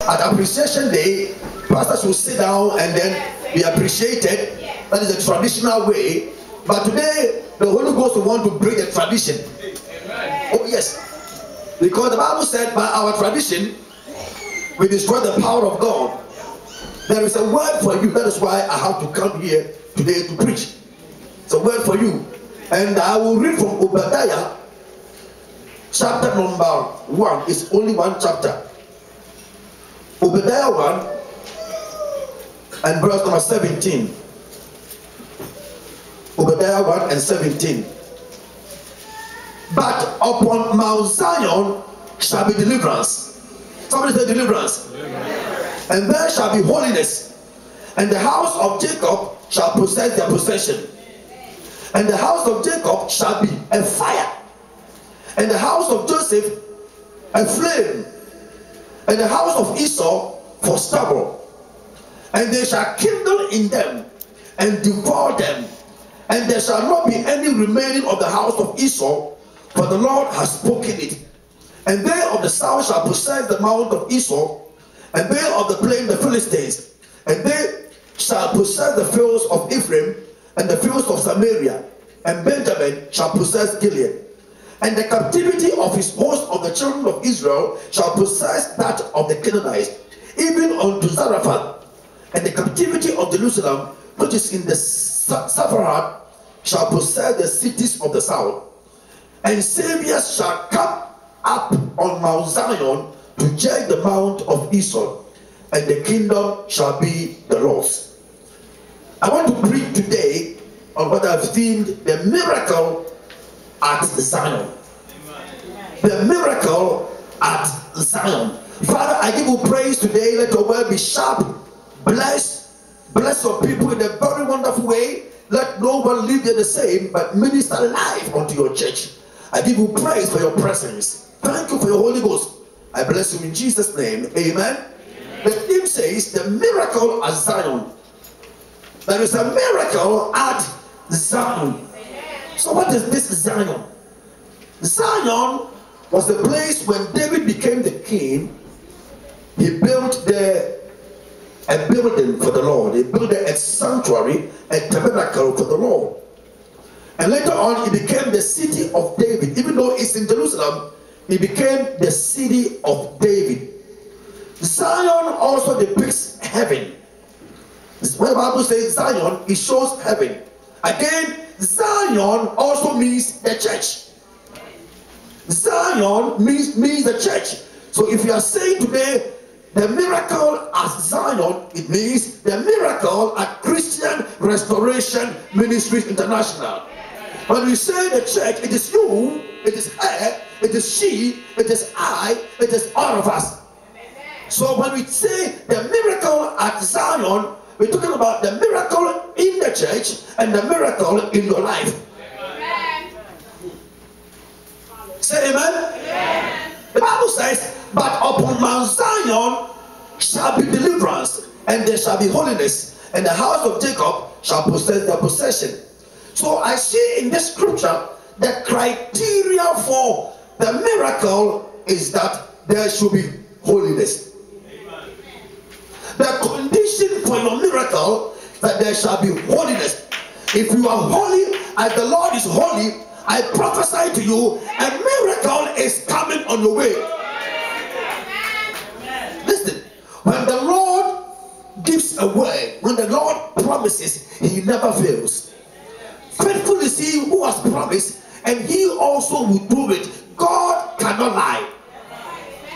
At Appreciation Day, pastors will sit down and then be appreciated. That is the traditional way. But today, the Holy Ghost will want to break the tradition. Oh yes. Because the Bible said, by our tradition, we destroy the power of God. There is a word for you. That is why I have to come here today to preach. It's a word for you. And I will read from Obadiah, chapter number 1. It's only one chapter. Obadiah 1 and verse number 17. Obadiah 1 and 17. But upon Mount Zion shall be deliverance. Somebody say deliverance. And there shall be holiness. And the house of Jacob shall possess their possession. And the house of Jacob shall be a fire. And the house of Joseph a flame. And the house of Esau for stubble. And they shall kindle in them and devour them. And there shall not be any remaining of the house of Esau, for the Lord has spoken it. And they of the south shall possess the mount of Esau, and they of the plain the Philistines. And they shall possess the fields of Ephraim, and the fields of Samaria. And Benjamin shall possess Gilead. And the captivity of his host of the children of Israel shall possess that of the Canaanites, even unto Zarephath. And the captivity of Jerusalem, which is in the Sepharad, shall possess the cities of the south. And saviors shall come up on Mount Zion to judge the mount of Esau, and the kingdom shall be the Lord's. I want to preach today on what I've themed the miracle at Zion. The miracle at Zion. Father, I give you praise today. Let your word be sharp, bless your people in a very wonderful way. Let no one leave there the same, but minister life unto your church. I give you praise for your presence. Thank you for your Holy Ghost. I bless you in Jesus' name. Amen. The theme says the miracle at Zion. There is a miracle at Zion. So what is this Zion? Zion was the place when David became the king. He built there a building for the Lord. He built there a sanctuary, a tabernacle for the Lord. And later on, it became the city of David. Even though it's in Jerusalem, it became the city of David. Zion also depicts heaven. When the Bible says Zion, it shows heaven. Again, Zion also means the church. Zion means the church. So if you are saying today, the miracle at Zion, it means the miracle at Christian Restoration Ministries International. When we say the church, it is you, it is her, it is she, it is I, it is all of us. So when we say the miracle at Zion, we're talking about the miracle in the church and the miracle in your life. Amen. Say amen. Amen. The Bible says, but upon Mount Zion shall be deliverance, and there shall be holiness, and the house of Jacob shall possess their possession. So I see in this scripture the criteria for the miracle is that there should be holiness. Amen. The condition for your miracle that there shall be holiness. If you are holy as the Lord is holy, I prophesy to you, a miracle is coming on your way. Amen. Listen, when the Lord gives a word, when the Lord promises, he never fails. Faithful is he who has promised, and he also will do it. God cannot lie.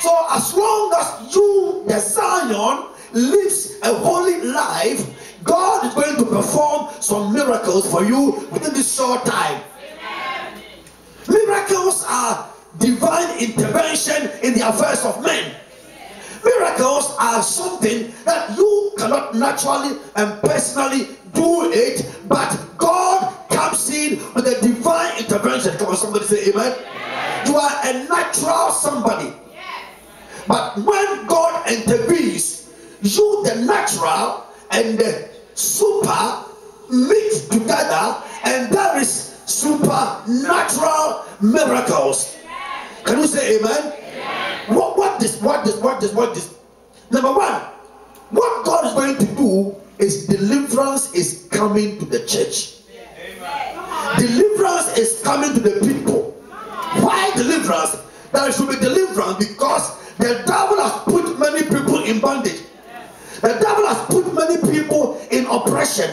So as long as you, the Zion, lives a holy life, God is going to perform some miracles for you within this short time. Amen. Miracles are divine intervention in the affairs of men. Miracles are something that you cannot naturally and personally do it, but God comes in with a divine intervention. Come on, somebody say amen. Amen. You are a natural somebody. Yes. But when God intervenes, you, the natural and the super, meet together, and there is supernatural miracles. Amen. Can you say amen? Amen. What this? The Number one, what God is going to do is deliverance is coming to the church. Deliverance is coming to the people. Why deliverance? There should be deliverance because the devil has put many people in bondage. The devil has put many people in oppression.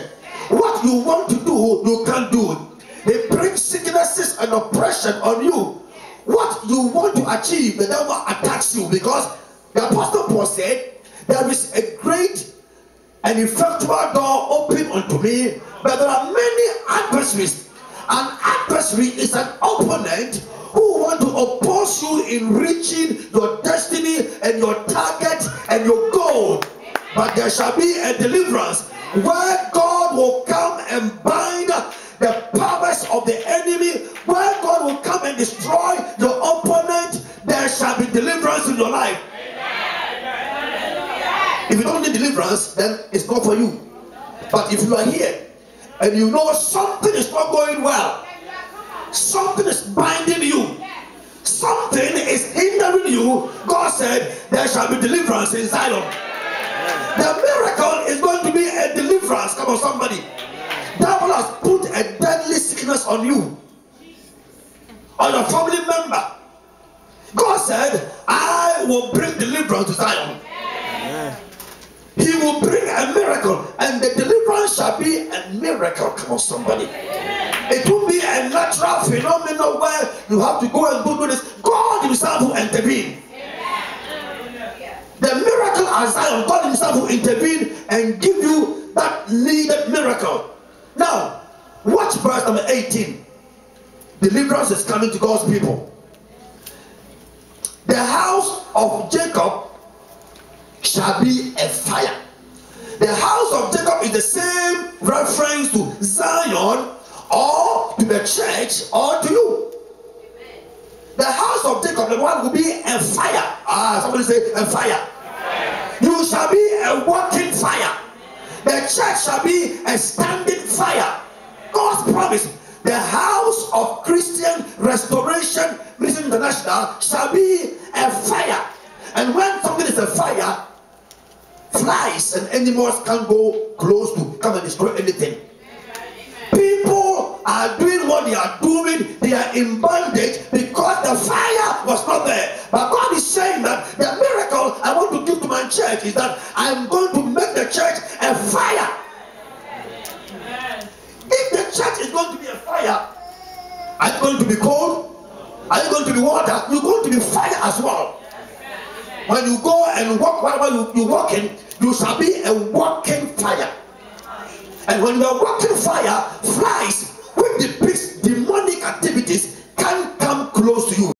What you want to do, you can't do. They bring sicknesses and oppression on you. What you want to achieve, the devil attacks you, because the Apostle Paul said, there is a great and effectual door open unto me, but there are many adversaries. An adversary is an opponent who want to oppose you in reaching your destiny and your target and your goal. But there shall be a deliverance where God will come and bind the powers of the enemy, where God will come and destroy your opponent. There shall be deliverance in your life. If you don't need deliverance, then it's not for you. But if you are here and you know something is not going well, something is binding you, something is hindering you, God said there shall be deliverance in Zion. The miracle is going to be a deliverance. Come on, somebody. Devil has put a deadly sickness on you, on your family member. God said, I will bring deliverance to Zion. He will bring a miracle, and the deliverance shall be a miracle. Come on, somebody. It will be a natural phenomenon where you have to go and do this. God himself will intervene. The miracle at Zion, God himself will intervene and give you that needed miracle. Now, watch verse number 18. Deliverance is coming to God's people. The house of Jacob shall be a fire. The house of Jacob is the same reference to Zion or to the church or to you. The house of Jacob, the one will be a fire. Somebody say a fire. You shall be a walking fire. The church shall be a standing fire. God's promise. The house of Christian Restoration Mission International shall be a fire. And when something is a fire, flies and animals can't go close to come and destroy anything. People are doing what they are doing. They are in bondage because the fire was not there. But God is saying that the miracle I want to give to my church is that I'm going to make the church a fire. If the church is going to be a fire, are you going to be cold? Are you going to be water? You're going to be fire as well. When you go and walk, wherever you walk in, you shall be a walking fire. And when you are walking fire, flies